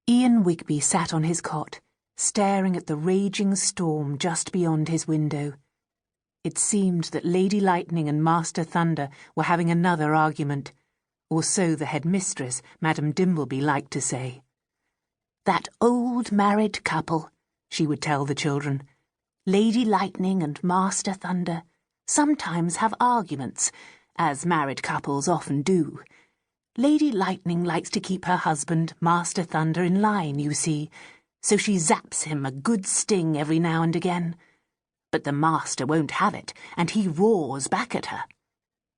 Ian Wigby sat on his cot, staring at the raging storm just beyond his window. It seemed that Lady Lightning and Master Thunder were having another argument, or so the headmistress, Madam Dimbleby, liked to say. "That old married couple," she would tell the children. "Lady Lightning and Master Thunder sometimes have arguments, as married couples often do. Lady Lightning likes to keep her husband, Master Thunder, in line, you see, so she zaps him a good sting every now and again. But the master won't have it, and he roars back at her.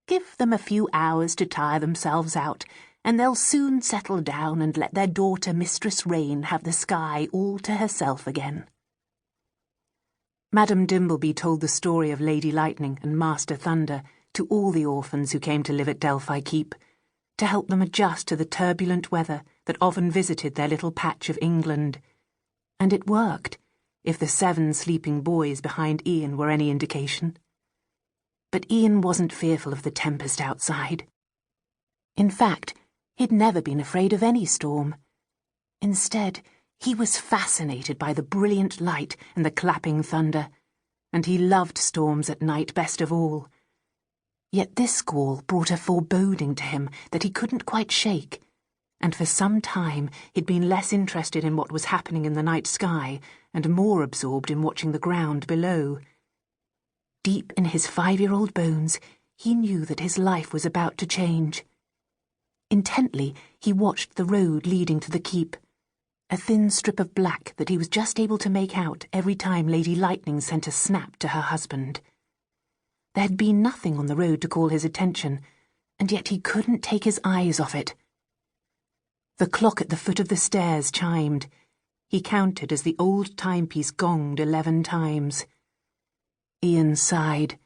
Give them a few hours to tire themselves out, and they'll soon settle down and let their daughter Mistress Rain have the sky all to herself again." Madam Dimbleby told the story of Lady Lightning and Master Thunder to all the orphans who came to live at Delphi Keep, to help them adjust to the turbulent weather that often visited their little patch of England. And it worked, if the 7 sleeping boys behind Ian were any indication. But Ian wasn't fearful of the tempest outside. In fact, he'd never been afraid of any storm. Instead, he was fascinated by the brilliant light and the clapping thunder, and he loved storms at night best of all. Yet this squall brought a foreboding to him that he couldn't quite shake, and for some time he'd been less interested in what was happening in the night sky and more absorbed in watching the ground below. Deep in his 5-year-old bones, he knew that his life was about to change. Intently, he watched the road leading to the keep, a thin strip of black that he was just able to make out every time Lady Lightning sent a snap to her husband. There had been nothing on the road to call his attention, and yet he couldn't take his eyes off it. The clock at the foot of the stairs chimed. He counted as the old timepiece gonged 11 times. Ian sighed.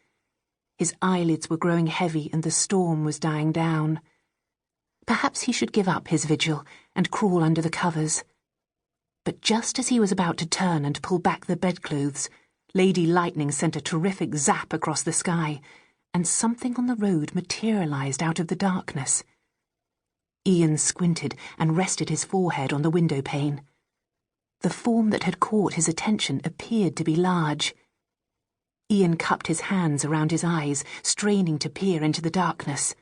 His eyelids were growing heavy and the storm was dying down. Perhaps he should give up his vigil and crawl under the covers. But just as he was about to turn and pull back the bedclothes, Lady Lightning sent a terrific zap across the sky, and something on the road materialized out of the darkness. Ian squinted and rested his forehead on the window pane. The form that had caught his attention appeared to be large. Ian cupped his hands around his eyes, straining to peer into the darkness.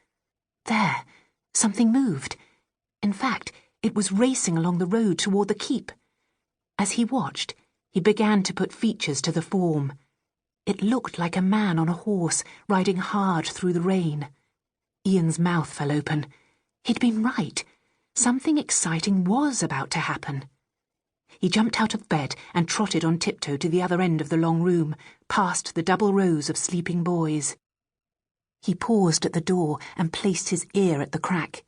There, something moved. In fact, it was racing along the road toward the keep. As he watched, he began to put features to the form. It looked like a man on a horse, riding hard through the rain. Ian's mouth fell open. He'd been right. Something exciting was about to happen. He jumped out of bed and trotted on tiptoe to the other end of the long room, past the double rows of sleeping boys. He paused at the door and placed his ear at the crack.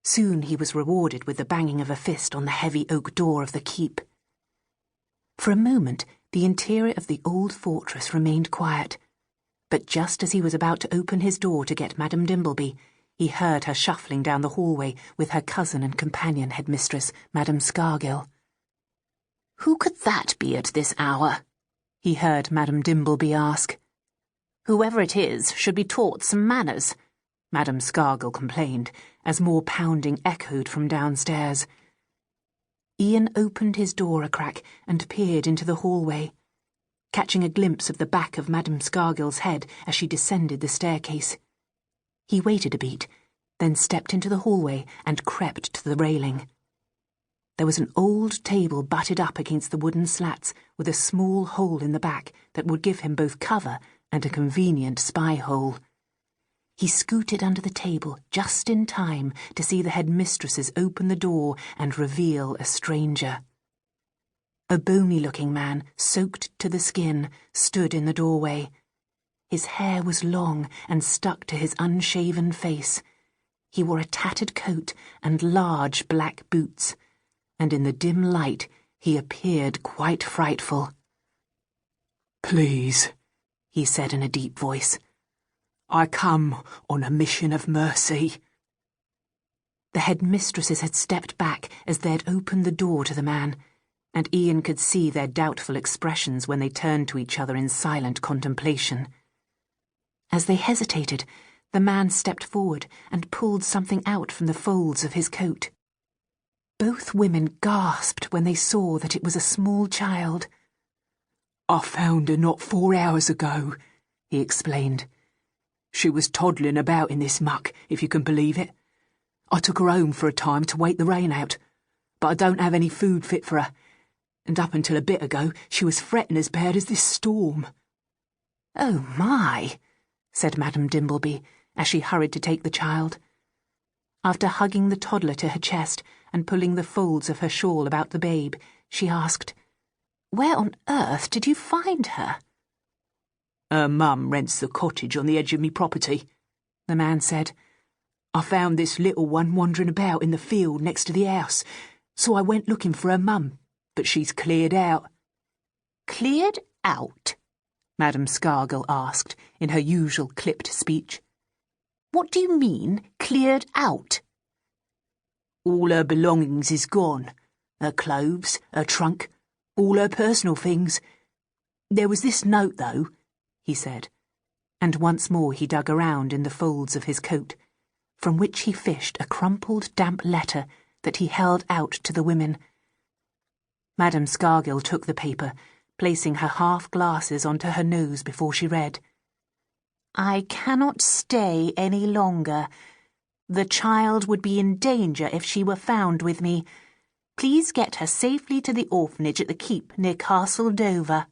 Soon he was rewarded with the banging of a fist on the heavy oak door of the keep. For a moment, the interior of the old fortress remained quiet, but just as he was about to open his door to get Madam Dimbleby, he heard her shuffling down the hallway with her cousin and companion headmistress, Madam Scargill. "Who could that be at this hour?" he heard Madam Dimbleby ask. "Whoever it is should be taught some manners," Madam Scargill complained, as more pounding echoed from downstairs. Ian opened his door a crack and peered into the hallway, catching a glimpse of the back of Madam Scargill's head as she descended the staircase. He waited a beat, then stepped into the hallway and crept to the railing. There was an old table butted up against the wooden slats with a small hole in the back that would give him both cover and a convenient spy hole. He scooted under the table just in time to see the headmistresses open the door and reveal a stranger. A bony-looking man, soaked to the skin, stood in the doorway. His hair was long and stuck to his unshaven face. He wore a tattered coat and large black boots, and in the dim light he appeared quite frightful. "Please," he said in a deep voice, "I come on a mission of mercy." The headmistresses had stepped back as they'd opened the door to the man, and Ian could see their doubtful expressions when they turned to each other in silent contemplation. As they hesitated, the man stepped forward and pulled something out from the folds of his coat. Both women gasped when they saw that it was a small child. "I found her not 4 hours ago," he explained. "She was toddling about in this muck, if you can believe it. I took her home for a time to wait the rain out, but I don't have any food fit for her, and up until a bit ago she was fretting as bad as this storm." "Oh, my," said Madame Dimbleby, as she hurried to take the child. After hugging the toddler to her chest and pulling the folds of her shawl about the babe, she asked, "Where on earth did you find her?" "Her mum rents the cottage on the edge of me property," the man said. "I found this little one wandering about in the field next to the house, so I went looking for her mum, but she's cleared out." "Cleared out?" Madame Scargill asked, in her usual clipped speech. "What do you mean, cleared out?" "All her belongings is gone. Her clothes, her trunk, all her personal things. There was this note, though," he said, and once more he dug around in the folds of his coat, from which he fished a crumpled, damp letter that he held out to the women. Madame Scargill took the paper, placing her half-glasses onto her nose before she read. "I cannot stay any longer. The child would be in danger if she were found with me. Please get her safely to the orphanage at the Keep near Castle Dover."